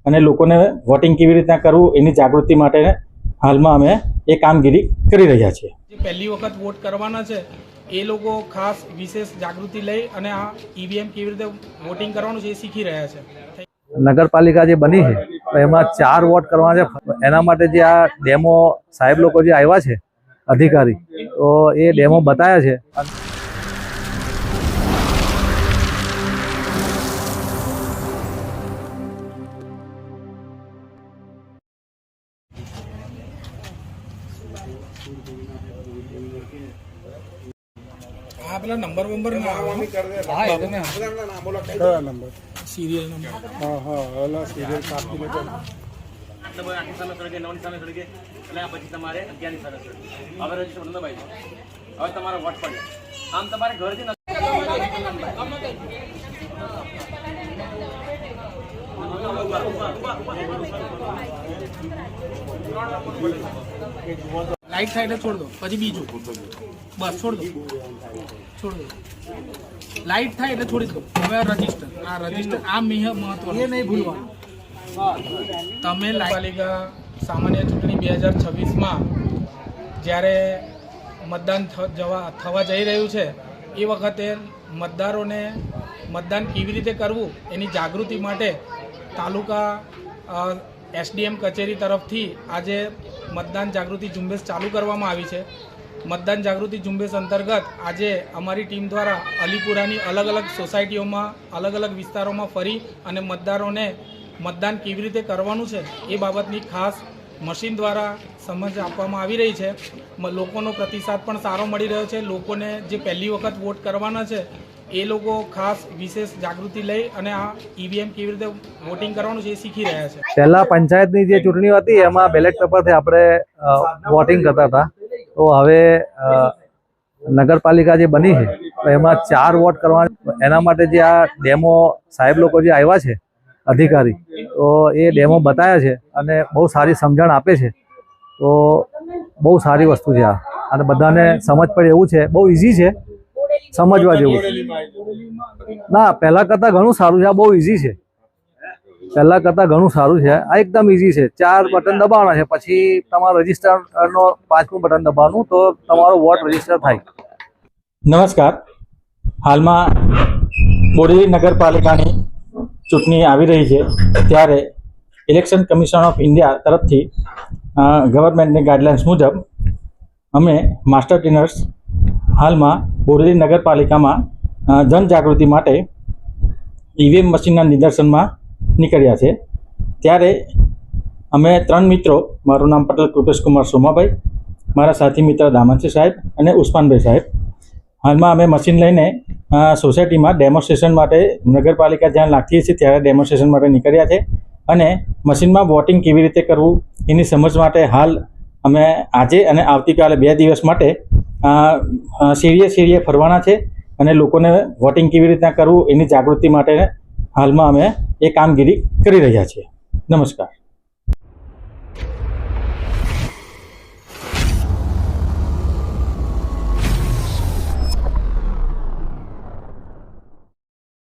અને લોકોને વોટિંગ કેવી રીતના કરવું એની જાગૃતિ માટે હાલમાં અમે એ કામગીરી કરી રહ્યા છીએ। જે પહેલી વખત વોટ કરવાના છે એ લોકો ખાસ વિશેષ જાગૃતિ લઈ અને આ ઈવીએમ કેવી રીતે વોટિંગ કરવાનું છે એ શીખી રહ્યા છે। નગરપાલિકા જે બની છે તો એમાં 4 વોટ કરવાના છે। એના માટે જે આ ડેમો સાહેબ લોકો જે આવ્યા છે અધિકારી, તો એ ડેમો બતાવ્યા છે। हाँ पेला नंबर वंबर ना नंबर सीरियल नंबर हाँ हाँ वाला सीरियल काफी में मतलब 8 साल सड़के 9 साल सड़के એટલે આ પછી તમારે 11 સાલ સડકે હવે રજીસ્ટર બંધ ભાઈ હવે તમારો વોટ પડે આમ તમારે ઘરથી लाइट साइड छोड़ दो પછી બીજું બસ છોડ દો લાइट થાય એટલે છોડી દો। હવે રજીસ્ટર આ મહત્વનું એ નહીં ભૂલવાનું। તમે પાલિકા સામાન્ય ચૂંટણી 2026માં જ્યારે મતદાન થવા જઈ રહ્યું છે એ વખતે મતદારોને મતદાન કેવી રીતે કરવું એની જાગૃતિ માટે તાલુકા એસડીએમ કચેરી તરફથી આજે મતદાન જાગૃતિ ઝુંબેશ ચાલુ કરવામાં આવી છે। मतदान जागृति झुंबेश अंतर्गत आज अमारी टीम द्वारा अलीपुरानी अलग अलग सोसायटीओं में अलग अलग विस्तारों में फरी अने मतदारों ने मतदान केवी रीते करवानुं छे ए बाबतनी खास मशीन द्वारा समझ आपवामां आवी रही है। लोकोनो प्रतिसाद पण सारो मळी रह्यो छे। लोकोने जे पहली वखत वोट करवाना छे ए लोको खास विशेष जागृति लई अने आ ईवीएम केवी रीते वोटिंग करवानुं छे ए शीखी रह्या छे। पहला पंचायतनी जे चूंटणी हती एमां बेलेट पेपरथी आपणे वोटिंग करता था, तो हवे नगरपालिका जे बनी है तो एमां 4 वोट करवाना। एना माटे जे आ डेमो साहेब लोको जे आव्या छे अधिकारी, तो ए डेमो बताव्या छे अने बहु सारी समझण आपे छे। तो बहु सारी वस्तु छे आ अने बधाने समज पड़े एवुं छे। बहु इजी छे, समझवा जेवुं ना। पहला करता घणुं सारुं छे, आ बहु इजी छे। पहला करता घणुं सारुं छे, आ एकदम इजी छे। 4 बटन दबाववाना छे, पछी तमारो रजिस्टरनो 5मुं बटन दबाववानुं तो तमारो वोट रजिस्टर थाय। नमस्कार। हाल में बोडेली नगरपालिकानी चूंटणी आवी रही है, त्यारे इलेक्शन कमिशन ऑफ इंडिया तरफथी गवर्नमेंटनी गाइडलाइन्स मुजब अमे मास्टर ट्रेनर्स हाल में बोडेली नगरपालिका में जनजागृति माटे ईवीएम मशीनना निदर्शन में निकळ्या छे। त्यारे अमे 3 मित्रों, मारुं नाम पटेल कृपेश कुमार सोमाभाई, मारा साथी मित्र दामनसिंह साहेब अने उस्मानभाई साहेब, हाल में अमे मशीन लईने सोसायटी में डेमोस्ट्रेशन माटे नगरपालिका ज्यां लागती छे त्यारे डेमोस्ट्रेशन माटे निकळ्या छे अने मशीन में वोटिंग केवी रीते करवुं एनी समज माटे हाल अमे आजे अने आवतीकाले 2 दिवस माटे सीरीए फरवाना छे अने लोकोने वोटिंग केवी रीतना करवुं एनी जागृति माटे हाल में अमे ए कामगीरी करी रह्या छीए। नमस्कार।